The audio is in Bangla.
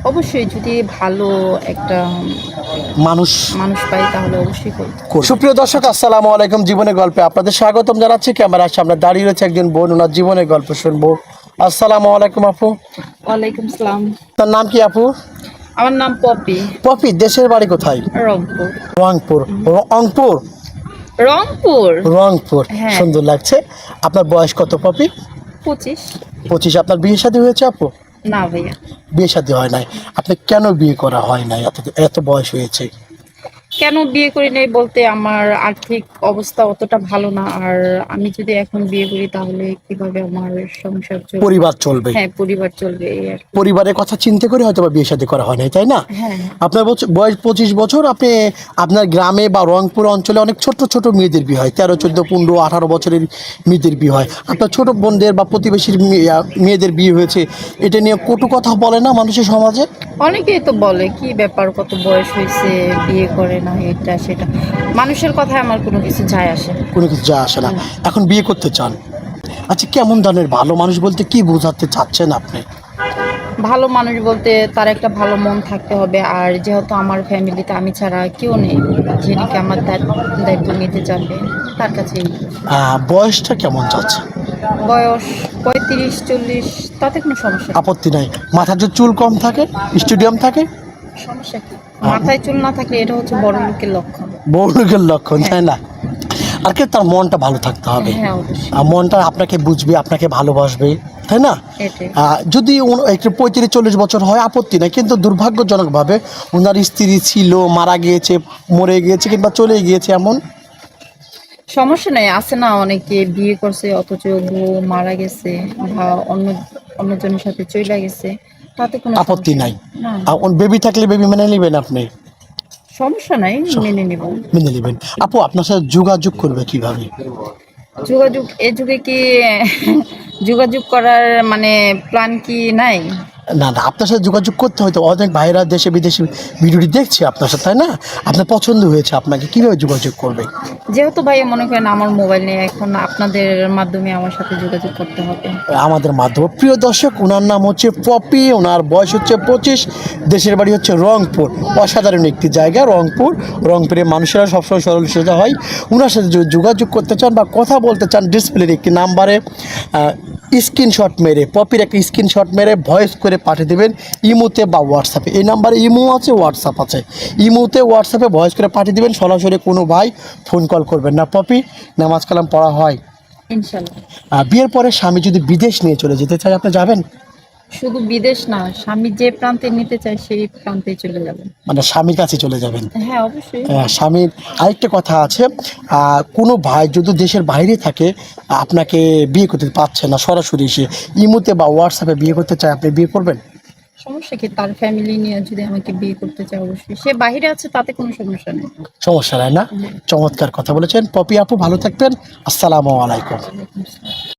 অবশ্যই যদি ভালো একটা মানুষ মানুষ পাই তাহলে অবশ্যই করব। সুপ্রিয় দর্শক, আসসালামু আলাইকুম। জীবনের গল্পে আপনাদের স্বাগতম জানাচ্ছি। ক্যামেরার সামনে দাঁড়িয়ে রয়েছে একজন বোন, ওনার জীবনের গল্প শুনবো। আসসালামু আলাইকুম আপু। ওয়ালাইকুম সালাম। তার নাম কি আপু? আমার নাম পপি। পপি, দেশের বাড়ি কোথায়? রংপুর। রংপুর। রংপুর। রংপুর। রংপুর, হ্যাঁ। সুন্দর লাগছে। আপনার বয়স কত পপি? 25। 25। আপনার বিয়ে শাদী হয়েছে আপু? না ভাইয়া, বিয়ে শাদী হয় নাই। আপনি কেন বিয়ে করা হয় নাই? এত এত বয়স হয়েছে। কেন বিয়ে করি নাই বলতে আমার আর্থিক অবস্থা অতটা ভালো না, আর আমি যদি এখন বিয়ে করি তাহলে কিভাবে আমার সংসার চলবে? পরিবার চলবে। হ্যাঁ, পরিবার চলবে এই আর কি। পরিবারের কথা চিন্তা করে হয়তো বা বিয়ে শাদী করা হয় নাই, তাই না? হ্যাঁ। আপনার বয়স 25 বছর। আপনি আপনার গ্রামে বা রংপুর অঞ্চলে অনেক ছোট ছোট মেয়েদের বিয়ে হয়, 13, 14, 15, 18 বছরের মেয়েদের বিয়ে হয়। আপনার ছোট বোনদের বা প্রতিবেশীর মেয়েদের বিয়ে হয়েছে, এটা নিয়ে কটু কথা বলে না মানুষের সমাজে? অনেকেই তো বলে কি ব্যাপার, কত বয়স হয়েছে বিয়ে করে না, এটা সেটা। মানুষের কথায় আমার কোনো কিছু যায় আসে না। কোনো কিছু যায় আসে না। এখন বিয়ে করতে চান। আচ্ছা, কেমন ধরনের ভালো মানুষ বলতে কি বোঝাতে চাচ্ছেন আপনি? ভালো মানুষ বলতে তার একটা ভালো মন থাকতে হবে, আর যেহেতু আমার ফ্যামিলিতে আমি ছাড়া কেউ নেই যিনি কি আমার দায়িত্ব নিতে চাবে, তার কাছেই। বয়সটা কেমন চাচ্ছে? বয়স 35-40, তাতে কোনো সমস্যা নেই। আপত্তি নাই। মাথার যে চুল কম থাকে, স্টেডিয়াম থাকে। সমস্যা কি? মাথায় চুল না থাকলে এটা হচ্ছে বড় লোকের লক্ষণ। বড় লোকের লক্ষণ, তাই না? আর কি, তার মনটা ভালো থাকতে হবে। হ্যাঁ, অবশ্যই। আর মনটা আপনাকে বুঝবে, আপনাকে ভালোবাসবে, তাই না? এটাই। যদি একটু 35-40 বছর হয় আপত্তি নাই, কিন্তু দুর্ভাগ্যজনকভাবে ওনার স্ত্রী ছিল, মারা গিয়েছে, মরে গিয়েছে কিংবা চলে গিয়েছে, এমন সমস্যা নেই, আছে না অনেকে বিয়ে করছে অথচ বউ মারা গেছে বা অন্যজনের সাথে চলে গেছে, তাতে কোনো আপত্তি সমস্যা নাই। না। বেবি থাকলে বেবি মেনে নেবেন আপনি? সমস্যা নাই, মেনে নিব। মেনে নেবেন। আপু, আপনার সাথে যোগাযোগ করবে কিভাবে? যোগাযোগ এ যুগে কি যোগাযোগ করার মানে প্ল্যান কি নাই? না না, আপনার সাথে যোগাযোগ করতে হয়তো অনেক ভাইরা দেশে বিদেশে ভিডিওটি দেখছে আপনার সাথে, তাই না? আপনার পছন্দ হয়েছে, আপনাকে কিভাবে যোগাযোগ করবে? যেহেতু ভাইয়া মনে করেন আমার মোবাইল নেই, এখন আপনাদের মাধ্যমে আমার সাথে যোগাযোগ করতে হবে। আমাদের মাধ্যমে। প্রিয় দর্শক, ওনার নাম হচ্ছে পপি, ওনার বয়স হচ্ছে 25, দেশের বাড়ি হচ্ছে রংপুর। অসাধারণ একটি জায়গা রংপুর। রংপুরের মানুষেরা সবসময় সরল সোজা হয়। ওনার সাথে যদি যোগাযোগ করতে চান বা কথা বলতে চান, ডিসপ্লের একটি নাম্বারে স্ক্রিনশট মেরে, পপির একটা স্ক্রিনশট মেরে ভয়েস করে পাঠিয়ে দেবেন ইমোতে বা হোয়াটসঅ্যাপে। এই নাম্বারে ইমো আছে, হোয়াটসঅ্যাপ আছে। ইমোতে হোয়াটসঅ্যাপে ভয়েস করে পাঠিয়ে দেবেন, সরাসরি কোনো ভাই ফোন কল করবেন না। পপি, নামাজ কালাম পড়া হয়? ইনশাল্লাহ। বিয়ের পরে স্বামী যদি বিদেশ নিয়ে চলে যেতে চায়, আপনি যাবেন? শুধু বিদেশ না, স্বামী যে প্রান্তে নিতে চায় সেই প্রান্তে চলে যাবেন। মানে স্বামীর কাছে চলে যাবেন? হ্যাঁ, অবশ্যই। স্বামীর আরেকটা কথা আছে, কোনো ভাই যদি দেশের বাইরে থাকে, আপনাকে বিয়ে করতে পারছে না, সরাসরি এসে ইমোতে বা হোয়াটসঅ্যাপে বিয়ে করতে চায়, আপনি বিয়ে করবেন? সমস্যা কি? তার ফ্যামিলি নিয়ে যদি আমাকে বিয়ে করতে চায় অবশ্যই, সে বাইরে আছে তাতে কোনো সমস্যা নেই। সমস্যা নাই না? চমৎকার কথা বলেছেন পপি আপু, ভালো থাকবেন। আসসালামু আলাইকুম। ওয়ালাইকুম আসসালাম।